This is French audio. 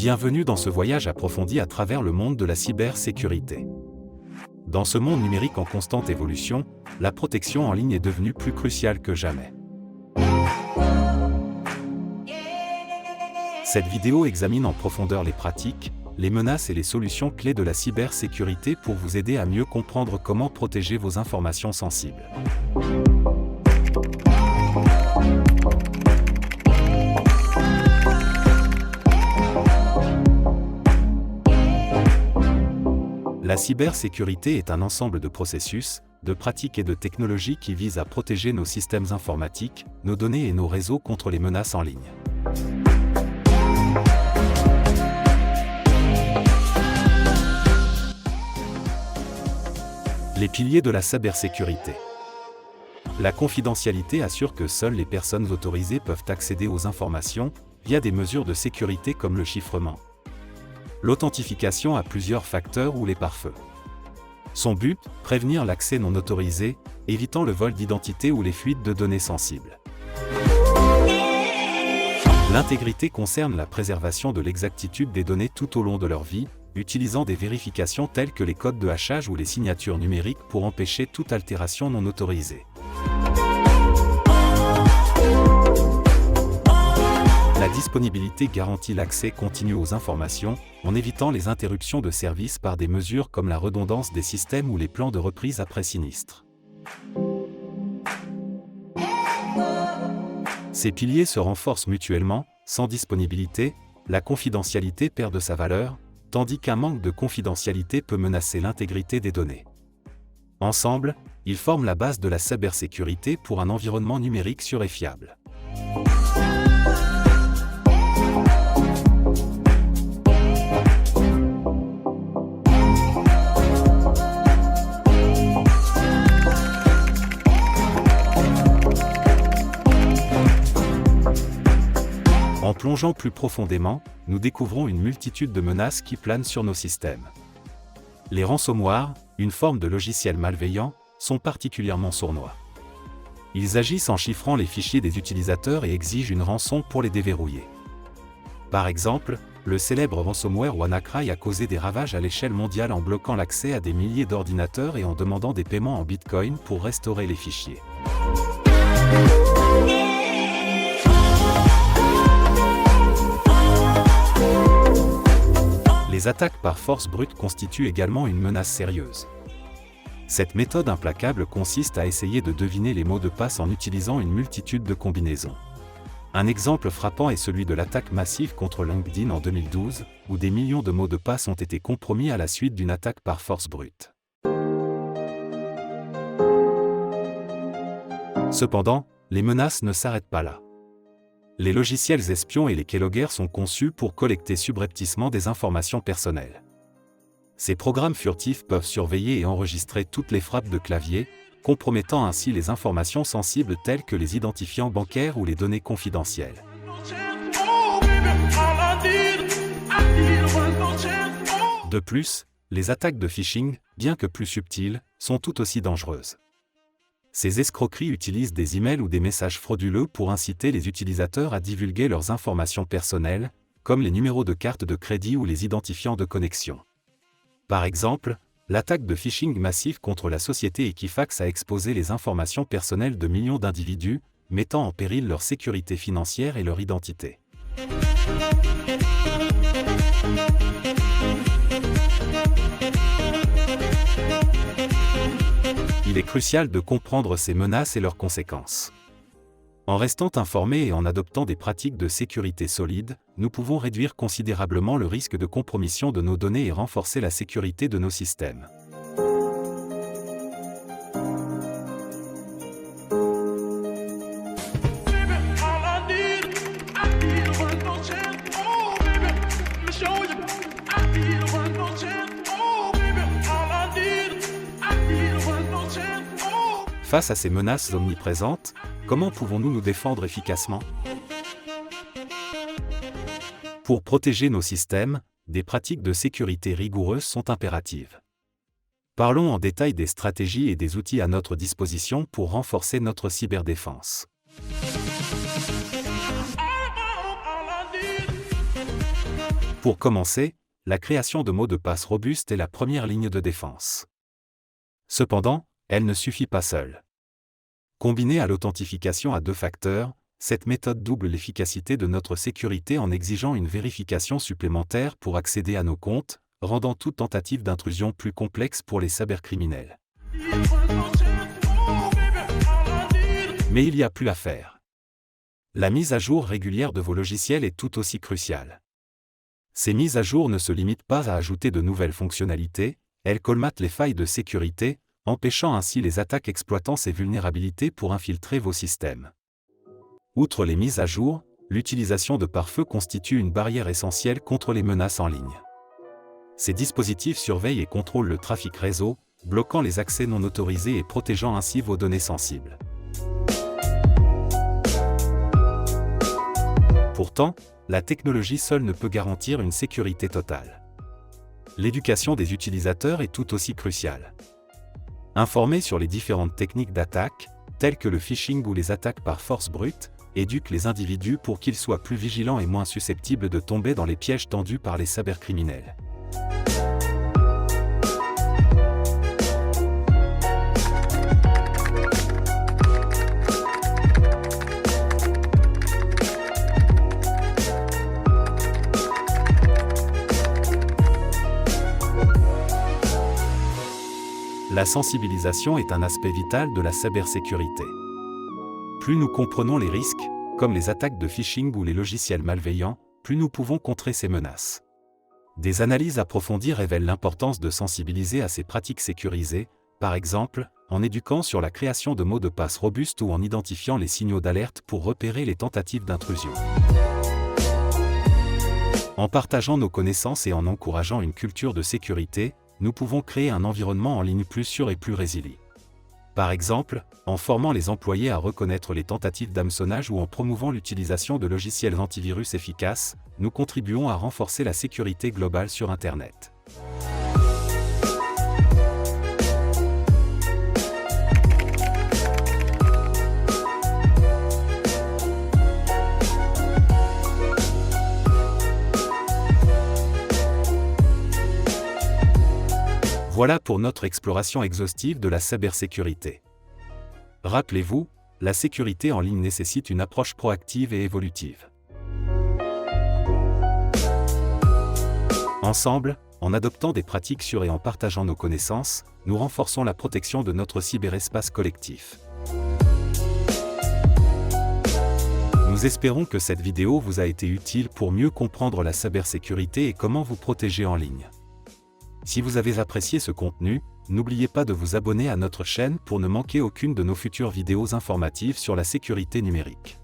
Bienvenue dans ce voyage approfondi à travers le monde de la cybersécurité. Dans ce monde numérique en constante évolution, la protection en ligne est devenue plus cruciale que jamais. Cette vidéo examine en profondeur les pratiques, les menaces et les solutions clés de la cybersécurité pour vous aider à mieux comprendre comment protéger vos informations sensibles. La cybersécurité est un ensemble de processus, de pratiques et de technologies qui visent à protéger nos systèmes informatiques, nos données et nos réseaux contre les menaces en ligne. Les piliers de la cybersécurité. La confidentialité assure que seules les personnes autorisées peuvent accéder aux informations, via des mesures de sécurité comme le chiffrement. L'authentification à plusieurs facteurs ou les pare-feux. Son but, prévenir l'accès non autorisé, évitant le vol d'identité ou les fuites de données sensibles. L'intégrité concerne la préservation de l'exactitude des données tout au long de leur vie, utilisant des vérifications telles que les codes de hachage ou les signatures numériques pour empêcher toute altération non autorisée. La disponibilité garantit l'accès continu aux informations, en évitant les interruptions de service par des mesures comme la redondance des systèmes ou les plans de reprise après sinistre. Ces piliers se renforcent mutuellement, sans disponibilité, la confidentialité perd de sa valeur, tandis qu'un manque de confidentialité peut menacer l'intégrité des données. Ensemble, ils forment la base de la cybersécurité pour un environnement numérique sûr et fiable. En plongeant plus profondément, nous découvrons une multitude de menaces qui planent sur nos systèmes. Les ransomware, une forme de logiciel malveillant, sont particulièrement sournois. Ils agissent en chiffrant les fichiers des utilisateurs et exigent une rançon pour les déverrouiller. Par exemple, le célèbre ransomware WannaCry a causé des ravages à l'échelle mondiale en bloquant l'accès à des milliers d'ordinateurs et en demandant des paiements en Bitcoin pour restaurer les fichiers. Les attaques par force brute constituent également une menace sérieuse. Cette méthode implacable consiste à essayer de deviner les mots de passe en utilisant une multitude de combinaisons. Un exemple frappant est celui de l'attaque massive contre LinkedIn en 2012, où des millions de mots de passe ont été compromis à la suite d'une attaque par force brute. Cependant, les menaces ne s'arrêtent pas là. Les logiciels espions et les keyloggers sont conçus pour collecter subrepticement des informations personnelles. Ces programmes furtifs peuvent surveiller et enregistrer toutes les frappes de clavier, compromettant ainsi les informations sensibles telles que les identifiants bancaires ou les données confidentielles. De plus, les attaques de phishing, bien que plus subtiles, sont tout aussi dangereuses. Ces escroqueries utilisent des emails ou des messages frauduleux pour inciter les utilisateurs à divulguer leurs informations personnelles, comme les numéros de carte de crédit ou les identifiants de connexion. Par exemple, l'attaque de phishing massif contre la société Equifax a exposé les informations personnelles de millions d'individus, mettant en péril leur sécurité financière et leur identité. Il est crucial de comprendre ces menaces et leurs conséquences. En restant informés et en adoptant des pratiques de sécurité solides, nous pouvons réduire considérablement le risque de compromission de nos données et renforcer la sécurité de nos systèmes. Face à ces menaces omniprésentes, comment pouvons-nous nous défendre efficacement ? Pour protéger nos systèmes, des pratiques de sécurité rigoureuses sont impératives. Parlons en détail des stratégies et des outils à notre disposition pour renforcer notre cyberdéfense. Pour commencer, la création de mots de passe robustes est la première ligne de défense. Cependant, elle ne suffit pas seule. Combinée à l'authentification à 2 facteurs, cette méthode double l'efficacité de notre sécurité en exigeant une vérification supplémentaire pour accéder à nos comptes, rendant toute tentative d'intrusion plus complexe pour les cybercriminels. Mais il y a plus à faire. La mise à jour régulière de vos logiciels est tout aussi cruciale. Ces mises à jour ne se limitent pas à ajouter de nouvelles fonctionnalités, elles colmatent les failles de sécurité, empêchant ainsi les attaques exploitant ces vulnérabilités pour infiltrer vos systèmes. Outre les mises à jour, l'utilisation de pare-feu constitue une barrière essentielle contre les menaces en ligne. Ces dispositifs surveillent et contrôlent le trafic réseau, bloquant les accès non autorisés et protégeant ainsi vos données sensibles. Pourtant, la technologie seule ne peut garantir une sécurité totale. L'éducation des utilisateurs est tout aussi cruciale. Informer sur les différentes techniques d'attaque, telles que le phishing ou les attaques par force brute, éduque les individus pour qu'ils soient plus vigilants et moins susceptibles de tomber dans les pièges tendus par les cybercriminels. La sensibilisation est un aspect vital de la cybersécurité. Plus nous comprenons les risques, comme les attaques de phishing ou les logiciels malveillants, plus nous pouvons contrer ces menaces. Des analyses approfondies révèlent l'importance de sensibiliser à ces pratiques sécurisées, par exemple, en éduquant sur la création de mots de passe robustes ou en identifiant les signaux d'alerte pour repérer les tentatives d'intrusion. En partageant nos connaissances et en encourageant une culture de sécurité, nous pouvons créer un environnement en ligne plus sûr et plus résilient. Par exemple, en formant les employés à reconnaître les tentatives d'hameçonnage ou en promouvant l'utilisation de logiciels antivirus efficaces, nous contribuons à renforcer la sécurité globale sur Internet. Voilà pour notre exploration exhaustive de la cybersécurité. Rappelez-vous, la sécurité en ligne nécessite une approche proactive et évolutive. Ensemble, en adoptant des pratiques sûres et en partageant nos connaissances, nous renforçons la protection de notre cyberespace collectif. Nous espérons que cette vidéo vous a été utile pour mieux comprendre la cybersécurité et comment vous protéger en ligne. Si vous avez apprécié ce contenu, n'oubliez pas de vous abonner à notre chaîne pour ne manquer aucune de nos futures vidéos informatives sur la sécurité numérique.